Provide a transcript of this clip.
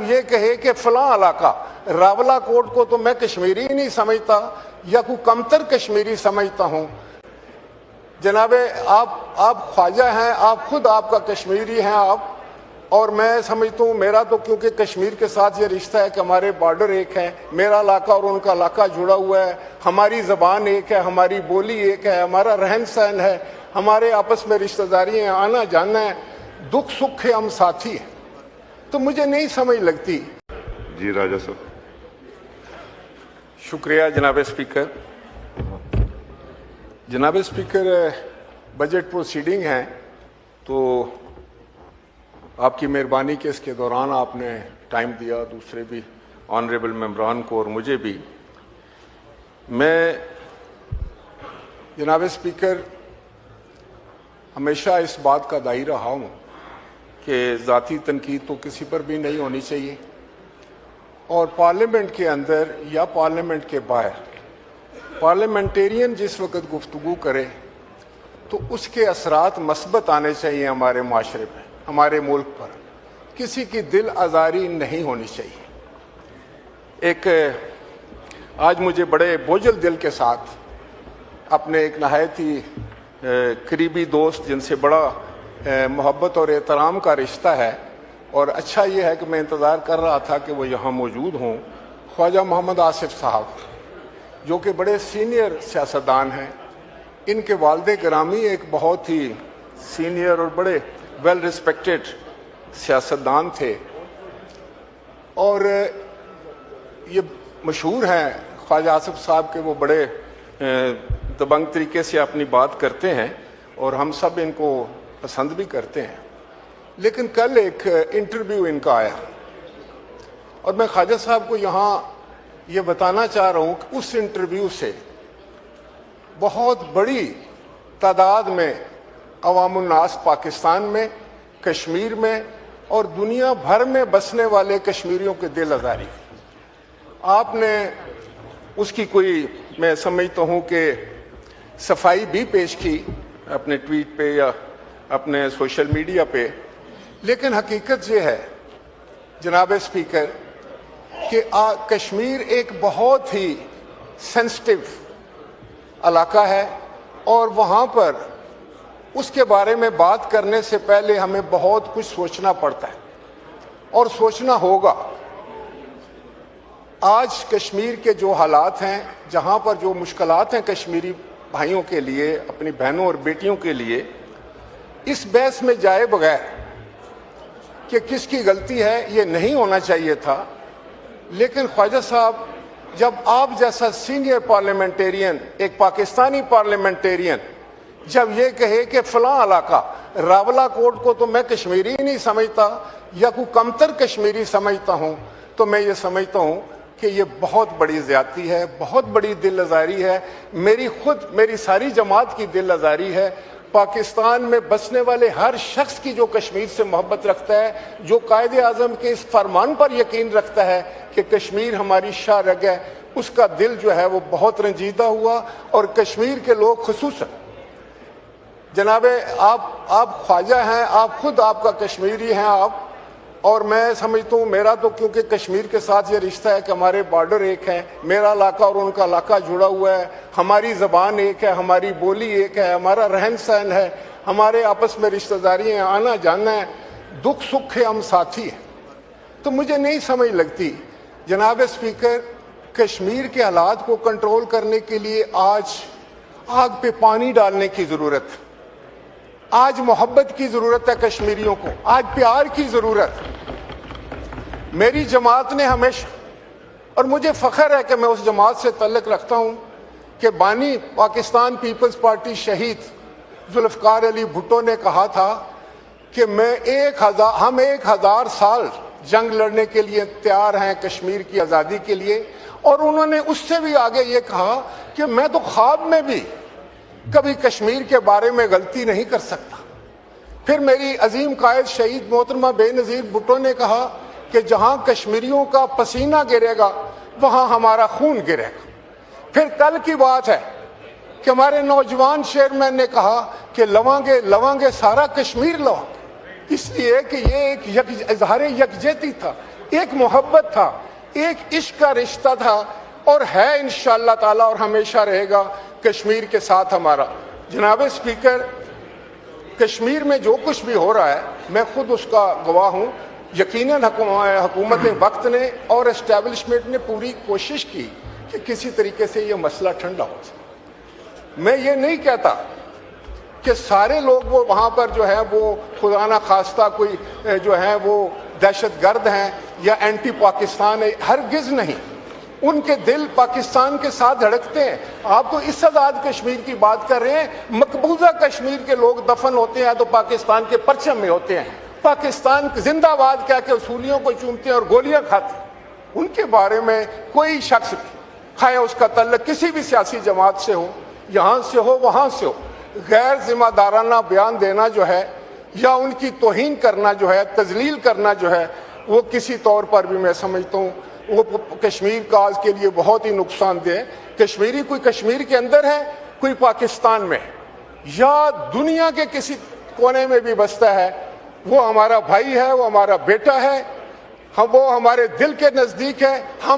ये कहे कि फलां इलाका रावला कोट को तो मैं कश्मीरी नहीं समझता या कोई कमतर कश्मीरी समझता हूं। जनाबे आप ख्वाजा हैं, आप खुद आपका कश्मीरी हैं आप, और मैं समझता हूँ मेरा तो क्योंकि कश्मीर के साथ ये रिश्ता है कि हमारे बॉर्डर एक है, मेरा इलाका और उनका इलाका जुड़ा हुआ है, हमारी ज़बान एक है, हमारी बोली एक है, हमारा रहन सहन है, हमारे आपस में रिश्तेदारी है, आना जाना है, दुख सुख के हम साथी हैं। तो मुझे नहीं समझ लगती। जी राजा साहब। शुक्रिया जनाब स्पीकर। जनाब स्पीकर, बजट प्रोसीडिंग है तो आपकी मेहरबानी के इसके दौरान आपने टाइम दिया, दूसरे भी ऑनरेबल मेंबरान को और मुझे भी। मैं जनाब स्पीकर हमेशा इस बात का दाई रहा हूँ कि ज़ाती तनकीद तो किसी पर भी नहीं होनी चाहिए, और पार्लियामेंट के अंदर या पार्लियामेंट के बाहर पार्लियामेंटेरियन जिस वक्त गुफ्तगू करे तो उसके असरात मस्बत आने चाहिए हमारे माशरे में, हमारे मुल्क पर। किसी की दिल आज़ारी नहीं होनी चाहिए। आज मुझे बड़े बोझल दिल के साथ अपने एक नहायत ही करीबी दोस्त जिनसे बड़ा मोहब्बत और एहतराम का रिश्ता है, और अच्छा ये है कि मैं इंतज़ार कर रहा था कि वो यहाँ मौजूद हों, ख्वाजा मोहम्मद आसिफ साहब, जो कि बड़े सीनियर सियासतदान हैं। इनके वालिद गिरामी एक बहुत ही सीनियर और बड़े वेल रिस्पेक्टेड सियासतदान थे, और ये मशहूर हैं ख्वाजा आसिफ साहब के, वो बड़े दबंग तरीके से अपनी बात करते हैं और हम सब इनको पसंद भी करते हैं। लेकिन कल एक इंटरव्यू इनका आया और मैं ख्वाजा साहब को यहाँ ये बताना चाह रहा हूँ कि उस इंटरव्यू से बहुत बड़ी तादाद में अवामुन्नास पाकिस्तान में, कश्मीर में और दुनिया भर में बसने वाले कश्मीरियों के दिल आज़ारी। आपने उसकी कोई, मैं समझता हूँ कि सफाई भी पेश की अपने ट्वीट पे या अपने सोशल मीडिया पे, लेकिन हकीकत ये है जनाब स्पीकर कि कश्मीर एक बहुत ही सेंसिटिव इलाका है, और वहाँ पर उसके बारे में बात करने से पहले हमें बहुत कुछ सोचना पड़ता है और सोचना होगा। आज कश्मीर के जो हालात हैं, जहाँ पर जो मुश्किलात हैं कश्मीरी भाइयों के लिए, अपनी बहनों और बेटियों के लिए, इस बहस में जाए बगैर कि किसकी गलती है ये नहीं होना चाहिए था। लेकिन ख्वाजा साहब, जब आप जैसा सीनियर पार्लियामेंटेरियन, एक पाकिस्तानी पार्लियामेंटेरियन, जब ये कहे कि फलां इलाका रावला कोट को तो मैं कश्मीरी नहीं समझता या कोई कमतर कश्मीरी समझता हूँ, तो मैं ये समझता हूँ कि ये बहुत बड़ी ज़्यादती है, बहुत बड़ी दिल आज़ारी है। मेरी सारी जमात की दिल आज़ारी है। पाकिस्तान में बसने वाले हर शख्स की जो कश्मीर से मोहब्बत रखता है, जो कायदे आज़म के इस फरमान पर यकीन रखता है कि कश्मीर हमारी शाह रग है, उसका दिल जो है वो बहुत रंजीदा हुआ। और कश्मीर के लोग खुसूसन, जनाबे आप ख्वाजा हैं, आप खुद आपका कश्मीरी हैं आप, और मैं समझता हूँ मेरा तो क्योंकि कश्मीर के साथ ये रिश्ता है कि हमारे बॉर्डर एक है, मेरा इलाका और उनका इलाका जुड़ा हुआ है, हमारी ज़बान एक है, हमारी बोली एक है, हमारा रहन सहन है, हमारे आपस में रिश्तेदारी है, आना जाना है, दुख सुख के हम साथी हैं। तो मुझे नहीं समझ लगती जनाब स्पीकर, कश्मीर के हालात को कंट्रोल करने के लिए आज आग पे पानी डालने की ज़रूरत है, आज मोहब्बत की ज़रूरत है कश्मीरियों को, आज प्यार की ज़रूरत। मेरी जमात ने हमेशा, और मुझे फ़ख्र है कि मैं उस जमात से तल्लुक़ रखता हूँ कि बानी पाकिस्तान पीपल्स पार्टी शहीद जुल्फ़िकार अली भुट्टो ने कहा था कि हम 1000 साल जंग लड़ने के लिए तैयार हैं कश्मीर की आज़ादी के लिए। और उन्होंने उससे भी आगे ये कहा कि मैं तो ख्वाब में भी कभी कश्मीर के बारे में गलती नहीं कर सकता। फिर मेरी अजीम कायद शहीद मोहतरमा बेनज़ीर भुट्टो ने कहा कि जहां कश्मीरियों का पसीना गिरेगा वहां हमारा खून गिरेगा। फिर कल की बात है कि हमारे नौजवान चेयरमैन ने कहा कि लवांगे सारा कश्मीर लवांगे, इसलिए कि ये एक इजहार यकजहती था, एक मोहब्बत था, एक इश्क का रिश्ता था और है इंशाअल्लाह ताला और हमेशा रहेगा कश्मीर के साथ हमारा। जनाब स्पीकर, कश्मीर में जो कुछ भी हो रहा है मैं खुद उसका गवाह हूँ। यकीनन हुकूमत वक्त ने और एस्टेब्लिशमेंट ने पूरी कोशिश की कि किसी तरीके से ये मसला ठंडा हो जाए। मैं ये नहीं कहता कि सारे लोग वो वहाँ पर जो है वो खुदा ना खास्ता कोई जो है वो दहशतगर्द हैं या एंटी पाकिस्तान है, हरगिज़ नहीं। उनके दिल पाकिस्तान के साथ धड़कते हैं। आप तो इस आज़ाद कश्मीर की बात कर रहे हैं, मकबूजा कश्मीर के लोग दफन होते हैं तो पाकिस्तान के परचम में होते हैं, पाकिस्तान जिंदाबाद कह के उसूलियों को चूमते हैं और गोलियां खाते हैं। उनके बारे में कोई शख्स खाए उसका तल्लुक किसी भी सियासी जमात से हो, यहाँ से हो वहाँ से हो, गैर जिम्मेदाराना बयान देना जो है या उनकी तौहीन करना जो है, तजलील करना जो है, वो किसी तौर पर भी मैं समझता हूँ वो कश्मीर काज के लिए बहुत ही नुकसानदेह है। कश्मीरी कोई कश्मीर के अंदर है, कोई पाकिस्तान में है या दुनिया के किसी कोने में भी बसता है, वो हमारा भाई है, वो हमारा बेटा है, हम वो हमारे दिल के नज़दीक है। हम